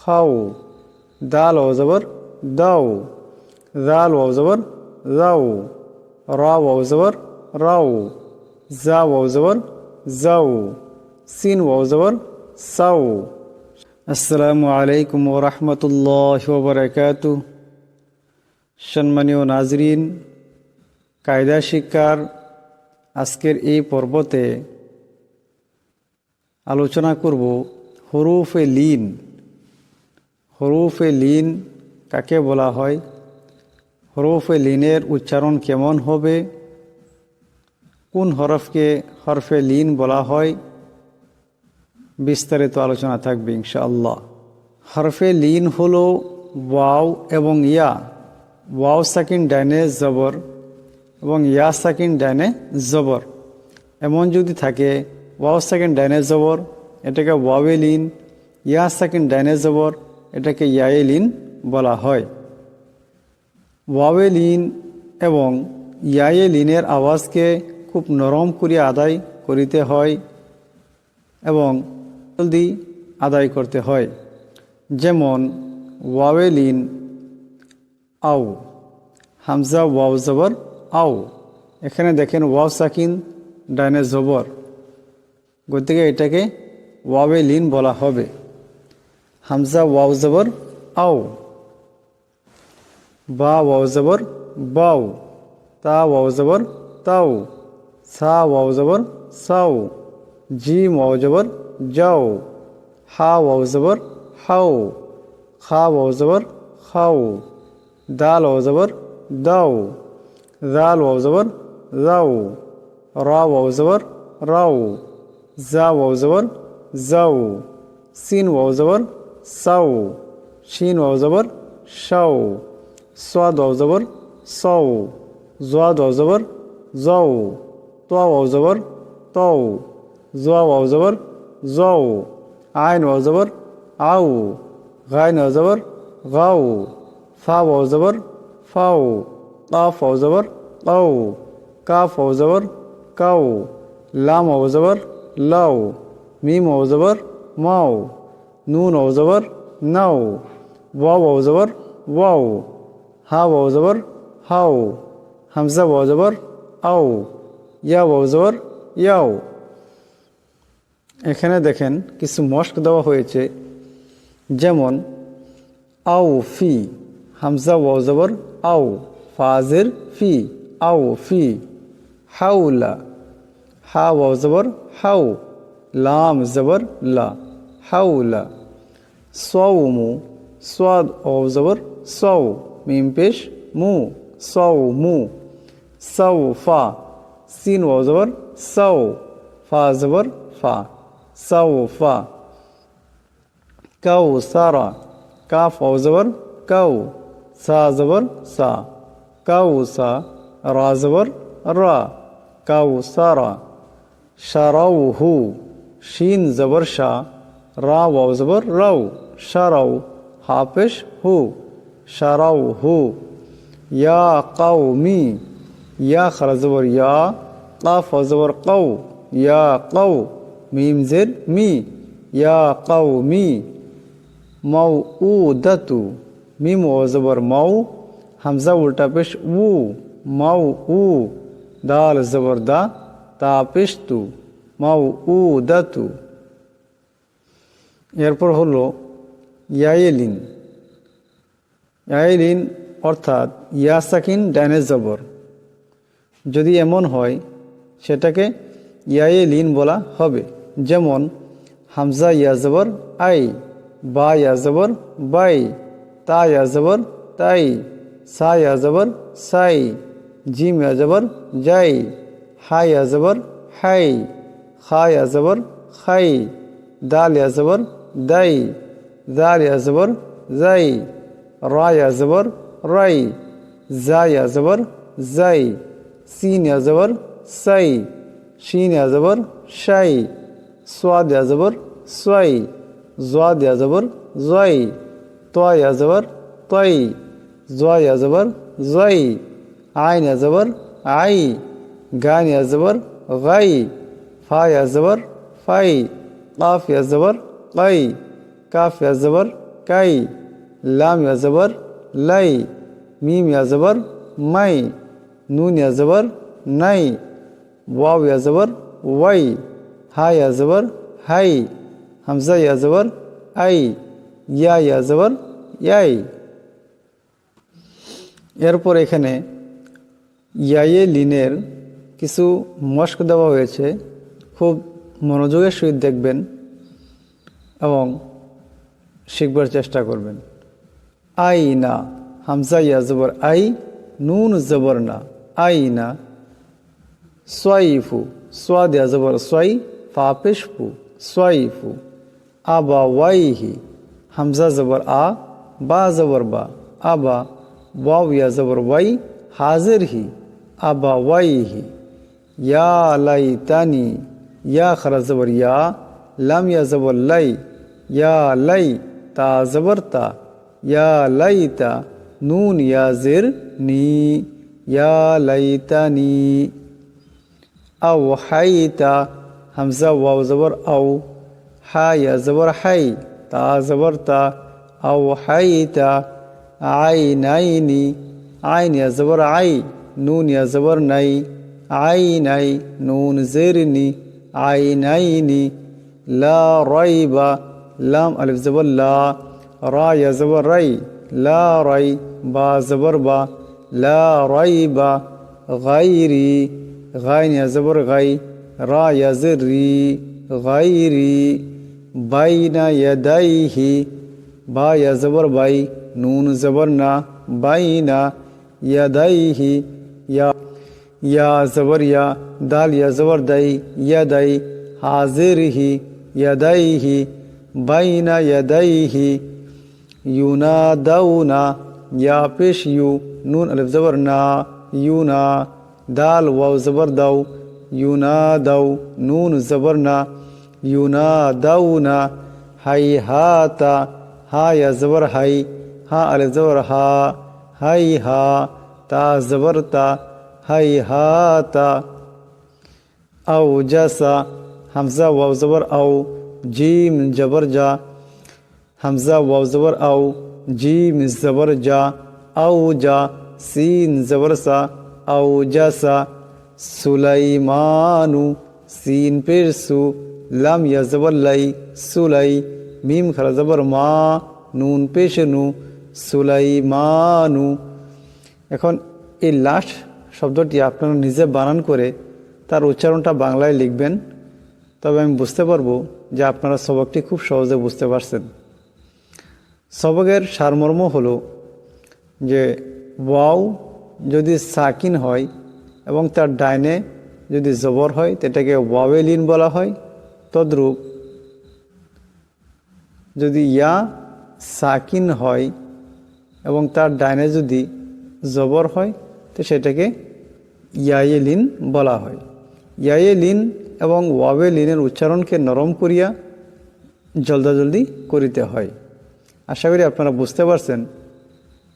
খাও, দাল ওয়াও জবর দাও, জাল ওয়াও জবর যাও, রা ওয়াও জবর রাও, জা ওয়াও জবর যাও, সিন ওয়াও জবর সাও। আসসালামু আলাইকুম ওয়া রাহমাতুল্লাহি ওয়া বারাকাতুহু। সম্মানীয় নাজরিন, কায়দা শিক্ষার আজকের এই পর্বতে আলোচনা করব হুরুফে লিন। হুরুফে লিন কাকে বলা হয়, হুরুফে লিনের উচ্চারণ কেমন হবে, কোন হরফকে হরফে লিন বলা হয়, বিস্তারিত আলোচনা থাকবে ইনশাআল্লাহ। হরফে লিন হলো ওয়াও এবং ইয়া। ওয়াও সাকিন ডাইনে জবর এবং ইয়া সাকিন ডাইনে জবর। এমন যদি থাকে ওয়াও সাকিন ডাইনে জবর, এটাকে ওয়াওয়ে লিন, ইয়া সাকিন ডাইনে জবর, এটাকে ইয়ায়ে লিন বলা হয়। ওয়াওয়ে লিন এবং ইয়ায়ে লিনের আওয়াজকে খুব নরম করে আদায় করিতে হয় এবং জলদি আদায় করতে হয়। যেমন ওয়াওয়ে লিন আও, হামজা ওয়াও জবর আও। এখানে দেখেন ওয়াও সাকিন ডাইনে জবর, গতিকে এটাকে ওয়াওয়ে লিন বলা হবে। হামজা ওয়াও জবর আও, বা ওয়াও জবর বাও, তা ওয়াও জবর তাও, সা ওয়াও জবর সাও, জিম ওয়াও জবর যাও, হা ওয়াও জবর হাও, খা ওয়াও জবর খাও, দাল ওয়াও জবর দাও, জাল ওয়াও জবর যাও, রা ওয়াও জবর রাও, জা ওয়াও জবর যাও, সিন ওয়াও জবর সাও, শিন ওয়াও জবর শাও, সাদ ওয়াও জবর সাও, জাদ ওয়াও জবর যাও, তা ওয়াও জবর তাও, জা ওয়াও জবর যাও, আইন ওয়াও জবর আও, গাইন ওয়াও জবর গাও, ফা ওয়াও জবর ফাও, কাফ ওয়াও জবর কাও, কাফ ওয়াও জবর কাও, লাম ওয়াও জবর লাও, মিম ওয়াও জবর মাও, নুন ওয়াও জবর নাও, ওয়াও ওয়াও জবর ওয়াও, হা ওয়াও জবর হাও, হামজা ওয়াও জবর আও, ইয়া ওয়াও জবর ইয়াও। এখানে দেখেন কিছু মশক দেওয়া হয়েছে, যেমন আও ফি, হামজা ওয়াও জবর আও, ফাজের ফি, আও ফি, হাউলা, হা ওয়াও জবর হাও, লাম জবর লা, হাউলা, সাওমু, সাদ ওয়াও জবর সাও, মিম পেশ মু, সাওমু, সাওফা, সিন ওয়াও জবর সাও, ফা জবর ফা, সাওফা, কাউসারা, কাফ ওয়াও জবর কাউ, সা জবর সা, কাউসা, রা জবর রা, কাউসারা, শারাউহু, শিন জবর শা, রা ওয়াও জবর রাও, শারাউ, হা পেশ হু, শারাউহু, ইয়া কাউমি, ইয়া খারা জবর ইয়া, কাফ ওয়াও জবর কাউ, ইয়া কাউ, মিম জের মি, ইয়া কাউমি, মাউউদাতু, মিম ওয়াও জবর মাউ, হামজা উল্টা পেশ উ, মাউ, দাল জবর দা, তা পেশ তু, মাউউদাতু। এরপর হলো ইয়ায়ে লিন। ইয়ায়ে লিন অর্থাৎ ইয়া সাকিন ডাইনে জবর। যদি এমন হয় সেটাকে ইয়ায়ে লিন বলা হবে। যেমন হামজা ইয়া জবর আই, বা ইয়া জবর বাই, তা ইয়া জবর তাই, সা ইয়া জবর সাই, জিম ইয়া জবর যাই, হা ইয়া জবর হাই, খা ইয়া জবর খাই, দাল ইয়া জবর দাই, জাল ইয়া জবর যাই, রা ইয়া জবর রাই, জা ইয়া জবর যাই, সিন ইয়া জবর সাই, শিন ইয়া জবর শাই, সাদ ইয়া জবর সাই, জাদ ইয়া জবর জাই, তা ইয়া জবর তাই, জা ইয়া জবর জাই, আইন ইয়া জবর আই, গান ইয়া জবর গাই, ফা ইয়া জবর ফাই, কাফ ইয়া জবর কাই, কাফ ইয়া জবর কাই, লাম ইয়া জবর লাই, মিম ইয়া জবর মাই, নুন ইয়া জবর নাই, ওয়াও ইয়া জবর ওয়াই, হা ইয়া জবর হাই, হামজা ইয়া জবর আই, ইয়া জবর ইয়াই। এরপর এখানে ইয়ায়ে লিনের কিছু মস্ক দেওয়া হয়েছে, খুব মনোযোগের সহিত দেখবেন এবং শিখবার চেষ্টা করবেন। আইনা, হামজা ইয়া জবর আই, নুন জবর না, আইনা। সোয়াইফু, সোয়াদ ইয়া জবর সোয়াই, ফা পেশ ফু, সোয়াইফু। আবা ওয়াইহি, হামজা জবর আ, বা জবর বা, আবা। ওয়াও ইয়া জবর ওয়াই, হাজির হি, আবা ওয়াইহি। ইয়া লাইতানি, ইয়া খরা জবর ইয়া, লাম ইয়া জবর লাই, ইয়া লাই, তা জবর তা, ইয়া লাইতা, নুন ইয়া জির নি, ইয়া লাইতানি। আও হাইতা, হামজা ওয়াও জবর আও, হা ইয়া জবর হাই, তা জবর তা, আও হাইতা। আইনাইনি, আইন ইয়া জবর আই, নুন ইয়া জবর নাই, আইনাই, নুন জিরনি, আইনাইনি। লা রাইবা, লাম আলিফ জবর লা, রা ইয়া জবর রাই, লা রাই, বা জবর বা, লা রাইবা। গাইরি, গাইন ইয়া জবর গাই, রা ইয়া জির রি, গাইরি। বাইনা ইয়াদাইহি, বা ইয়া জবর বাই, নুন জবর না, বাইনা। ইয়াদাইহি, ইয়া জবর ইয়া, দাল ইয়া জবর দাই, ইয়াদাই। হাজিরহি, ইয়াদাইহি, বাইনা ইয়াদাইহি। ইউনাদাউনা, ইয়া পেশ ইউ, নুন আলিফ জবর না, ইউনা। দাল ওয়াও জবর দাও, ইউনাদাউ, নুন জবর না, ইউনাদাউনা। হাইহাতা, হা ইয়া জবর হাই, হা আলিফ জবর হা, হাইহা, তা জবর তা, হাইহাতা। আওজাসা, হামজা ওয়াও জবর আও, জিম জবর যা, হামজা ওয়াও জবর আও, জিম জবর যা, আওজা। সিন জবর সা, আওজাসা। সুলাইমানু, সিন পেশ সু, লাম ইয়া জবর লাই, সুলাই, মিম খরা জবর মা, নুন পেশ নু, সুলাইমানু। এখন এই লাস্ট শব্দটি আপনারা নিজে বানান করে তার উচ্চারণটা বাংলায় লিখবেন, তবে আমি বুঝতে পারবো যে আপনারা সবকটি খুব সহজে বুঝতে পারছেন। সবকের সারমর্ম হলো যে ওয়াও যদি সাকিন হয় এবং তার ডাইনে যদি জবর হয় এটাকে ওয়াওয়ে লিন বলা হয়। তদ্রূপ যদি ইয়া সাকিন হয় এবং তার ডাইনে যদি জবর হয় তো সেটাকে ইয়ায়ে লিন বলা হয়। ইয়ায়ে লিন এবং ওয়াওয়ে লিনের উচ্চারণকে নরম করিয়া জলদি করিতে হয়। আশা করি আপনারা বুঝতে পারছেন।